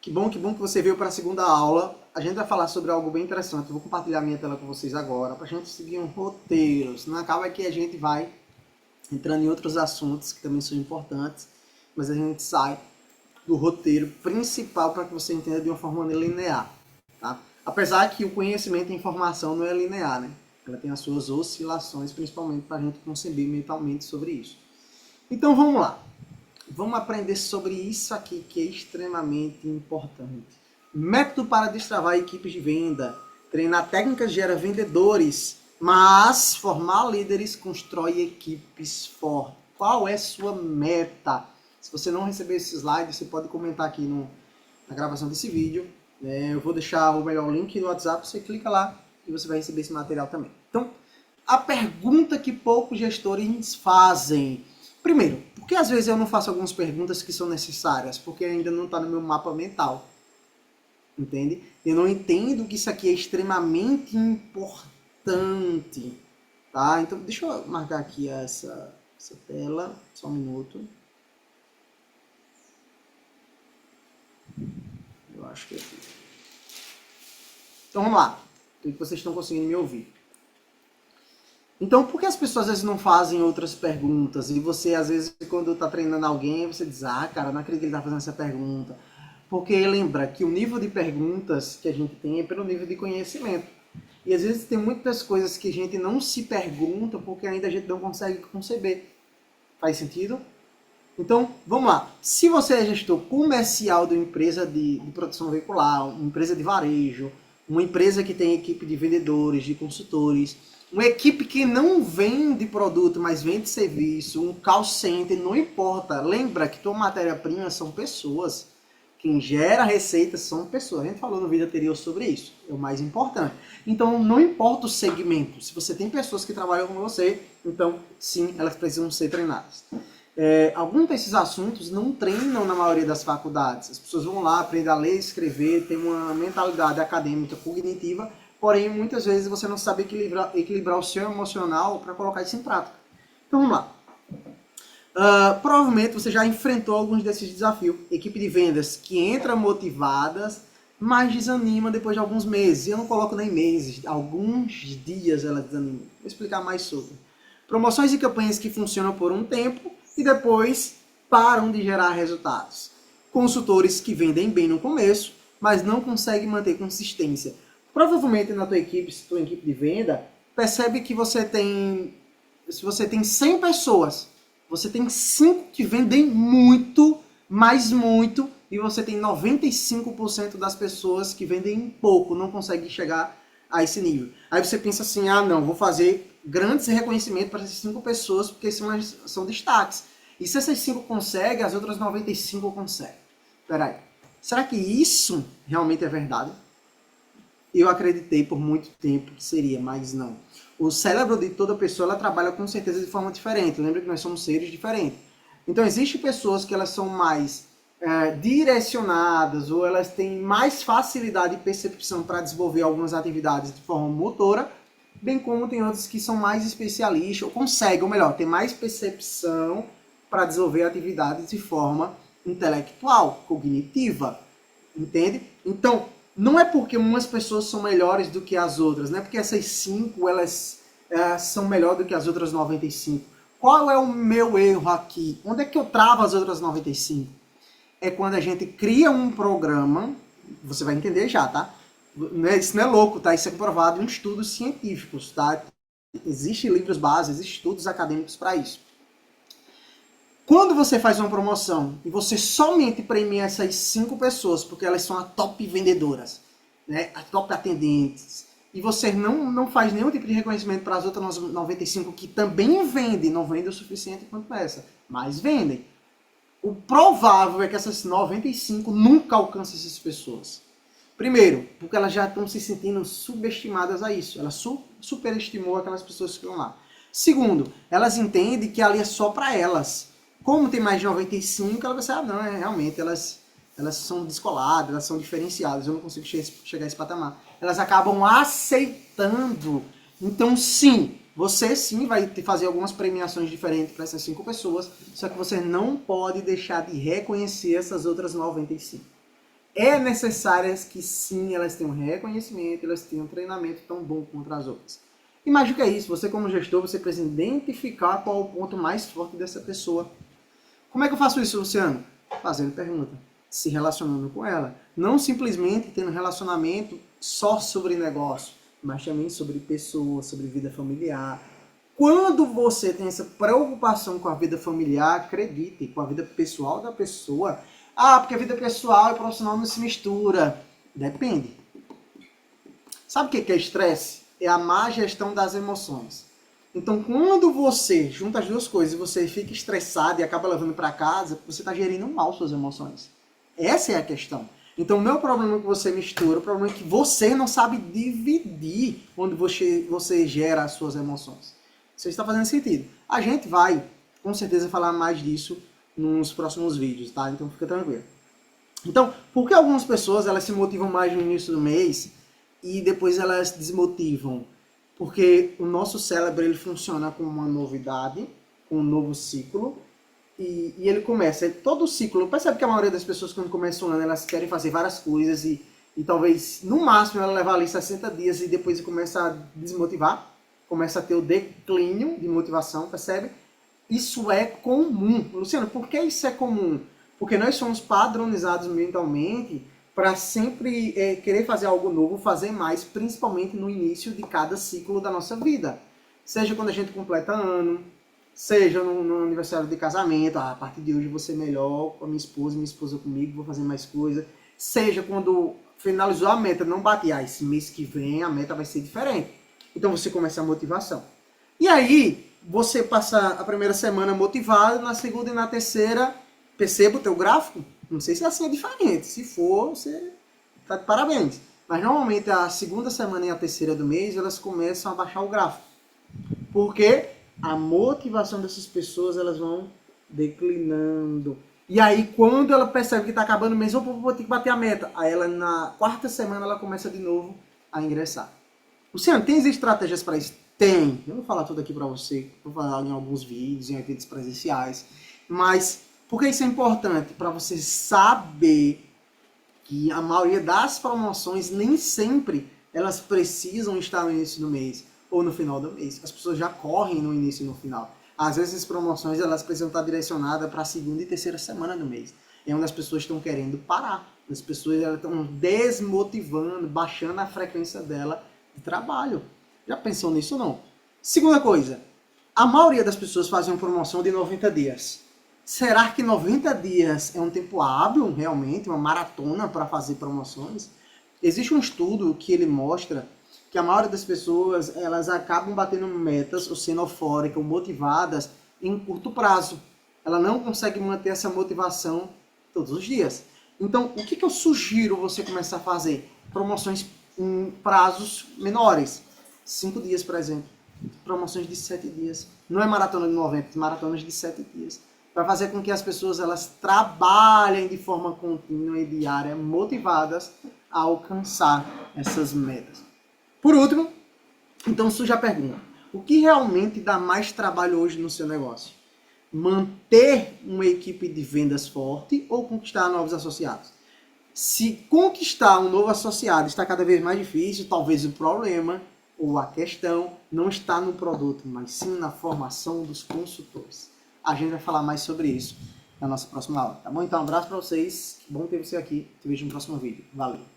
Que bom que você veio para a segunda aula. A gente vai falar sobre algo bem interessante. Eu vou compartilhar minha tela com vocês agora para a gente seguir um roteiro. Senão acaba que a gente vai entrando em outros assuntos que também são importantes, mas a gente sai do roteiro principal para que você entenda de uma forma linear. Tá? Apesar que o conhecimento e a informação não é linear, né? Ela tem as suas oscilações, principalmente para a gente conceber mentalmente sobre isso. Então vamos lá. Vamos aprender sobre isso aqui que é extremamente importante. Método para destravar equipes de venda. Treinar técnicas gera vendedores, mas formar líderes constrói equipes fortes. Qual é sua meta? Se você não receber esse slide, você pode comentar aqui na gravação desse vídeo. Eu vou deixar o melhor link no WhatsApp, você clica lá e você vai receber esse material também. Então, a pergunta que poucos gestores fazem. Primeiro, por que às vezes eu não faço algumas perguntas que são necessárias? Porque ainda não está no meu mapa mental. Entende? Eu não entendo que isso aqui é extremamente importante. Tá? Então, deixa eu marcar aqui essa tela. Só um minuto. Eu acho que é aqui. Então, vamos lá. O que vocês estão conseguindo me ouvir? Então, por que as pessoas às vezes não fazem outras perguntas? E você, às vezes, quando está treinando alguém, você diz, cara, não acredito que ele está fazendo essa pergunta. Porque lembra que o nível de perguntas que a gente tem é pelo nível de conhecimento. E às vezes tem muitas coisas que a gente não se pergunta porque ainda a gente não consegue conceber. Faz sentido? Então, vamos lá. Se você é gestor comercial de uma empresa de produção veicular, uma empresa de varejo, uma empresa que tem equipe de vendedores, de consultores, uma equipe que não vende produto, mas vende serviço, um call center, não importa. Lembra que tua matéria-prima são pessoas. Quem gera receita são pessoas. A gente falou no vídeo anterior sobre isso. É o mais importante. Então, não importa o segmento. Se você tem pessoas que trabalham com você, então, sim, elas precisam ser treinadas. Alguns desses assuntos não treinam na maioria das faculdades. As pessoas vão lá, aprender a ler e escrever, tem uma mentalidade acadêmica cognitiva, porém, muitas vezes você não sabe equilibrar o seu emocional para colocar isso em prática. Então, vamos lá. Provavelmente você já enfrentou alguns desses desafios. Equipe de vendas que entra motivadas, mas desanima depois de alguns meses. Eu não coloco nem meses, alguns dias ela desanima. Vou explicar mais sobre. Promoções e campanhas que funcionam por um tempo e depois param de gerar resultados. Consultores que vendem bem no começo, mas não conseguem manter consistência. Provavelmente na tua equipe, se tua equipe de venda, percebe que se você tem 100 pessoas, você tem 5 que vendem muito, mas muito, e você tem 95% das pessoas que vendem pouco, não conseguem chegar a esse nível. Aí você pensa assim, não, vou fazer grandes reconhecimentos para essas 5 pessoas, porque são destaques. E se essas 5 conseguem, as outras 95 conseguem. Peraí, será que isso realmente é verdade? Eu acreditei por muito tempo que seria, mas não. O cérebro de toda pessoa, ela trabalha com certeza de forma diferente. Lembra que nós somos seres diferentes. Então, existem pessoas que elas são mais direcionadas ou elas têm mais facilidade e percepção para desenvolver algumas atividades de forma motora, bem como tem outras que são mais especialistas ou conseguem, ou melhor, tem mais percepção para desenvolver atividades de forma intelectual, cognitiva. Entende? Então, não é porque umas pessoas são melhores do que as outras, não é porque essas 5 elas são melhores do que as outras 95. Qual é o meu erro aqui? Onde é que eu travo as outras 95? É quando a gente cria um programa, você vai entender já, tá? Isso não é louco, tá? Isso é comprovado em estudos científicos, tá? Existem livros base, existem estudos acadêmicos para isso. Quando você faz uma promoção e você somente premia essas 5 pessoas, porque elas são as top vendedoras, né, as top atendentes, e você não faz nenhum tipo de reconhecimento para as outras 95 que também vendem, não vendem o suficiente quanto essa, mas vendem. O provável é que essas 95 nunca alcancem essas pessoas. Primeiro, porque elas já estão se sentindo subestimadas a isso. Ela superestimou aquelas pessoas que estão lá. Segundo, elas entendem que ali é só para elas. Como tem mais de 95, ela vai dizer, não, realmente, elas são descoladas, elas são diferenciadas, eu não consigo chegar a esse patamar. Elas acabam aceitando. Então, sim, você sim vai fazer algumas premiações diferentes para essas 5 pessoas, só que você não pode deixar de reconhecer essas outras 95. é necessário que sim, elas tenham reconhecimento, elas tenham treinamento tão bom quanto as outras. E mais do que isso, você como gestor, você precisa identificar qual é o ponto mais forte dessa pessoa. Como é que eu faço isso, Luciano? Fazendo pergunta, se relacionando com ela. Não simplesmente tendo relacionamento só sobre negócio, mas também sobre pessoas, sobre vida familiar. Quando você tem essa preocupação com a vida familiar, acredite, com a vida pessoal da pessoa. Ah, porque a vida pessoal e profissional não se mistura. Depende. Sabe o que é estresse? É a má gestão das emoções. Então, quando você junta as duas coisas e você fica estressado e acaba levando para casa, você está gerindo mal suas emoções. Essa é a questão. Então, o meu problema é que você mistura, o problema é que você não sabe dividir onde você gera as suas emoções. Isso está fazendo sentido. A gente vai, com certeza, falar mais disso nos próximos vídeos, tá? Então, fica tranquilo. Então, por que algumas pessoas elas se motivam mais no início do mês e depois elas desmotivam? Porque o nosso cérebro ele funciona com uma novidade, com um novo ciclo, e ele começa, todo o ciclo, percebe que a maioria das pessoas quando começam o ano, elas querem fazer várias coisas e talvez, no máximo, ela leva ali 60 dias e depois começa a desmotivar, começa a ter o declínio de motivação, percebe? Isso é comum. Luciano, por que isso é comum? Porque nós somos padronizados mentalmente para sempre querer fazer algo novo, fazer mais, principalmente no início de cada ciclo da nossa vida. Seja quando a gente completa ano, seja no aniversário de casamento, a partir de hoje eu vou ser melhor com a minha esposa comigo, vou fazer mais coisa. Seja quando finalizou a meta, não bate, esse mês que vem a meta vai ser diferente. Então você começa a motivação. E aí, você passa a primeira semana motivado, na segunda e na terceira, perceba o teu gráfico? Não sei se assim é diferente. Se for, você tá de parabéns. Mas normalmente a segunda semana e a terceira do mês, elas começam a baixar o gráfico. Porque a motivação dessas pessoas, elas vão declinando. E aí, quando ela percebe que está acabando o mês, vou ter que bater a meta. Aí ela, na quarta semana, ela começa de novo a ingressar. Luciano, tem estratégias para isso? Tem. Eu vou falar tudo aqui para você. Vou falar em alguns vídeos, em eventos presenciais. Mas por que isso é importante? Para você saber que a maioria das promoções nem sempre elas precisam estar no início do mês ou no final do mês. As pessoas já correm no início e no final. Às vezes as promoções elas precisam estar direcionadas para a segunda e terceira semana do mês. É onde as pessoas estão querendo parar. As pessoas elas estão desmotivando, baixando a frequência dela de trabalho. Já pensou nisso ou não? Segunda coisa, a maioria das pessoas fazem uma promoção de 90 dias. Será que 90 dias é um tempo hábil, realmente, uma maratona para fazer promoções? Existe um estudo que ele mostra que a maioria das pessoas elas acabam batendo metas, ou sendo eufóricas, ou motivadas em curto prazo. Ela não consegue manter essa motivação todos os dias. Então, o que eu sugiro você começar a fazer? Promoções em prazos menores. 5 dias, por exemplo. Promoções de 7 dias. Não é maratona de 90, é maratonas de 7 dias. Para fazer com que as pessoas elas trabalhem de forma contínua e diária, motivadas a alcançar essas metas. Por último, então surge a pergunta: o que realmente dá mais trabalho hoje no seu negócio? Manter uma equipe de vendas forte ou conquistar novos associados? Se conquistar um novo associado está cada vez mais difícil, talvez o problema ou a questão não está no produto, mas sim na formação dos consultores. A gente vai falar mais sobre isso na nossa próxima aula, tá bom? Então, um abraço para vocês, que bom ter você aqui, te vejo no próximo vídeo. Valeu!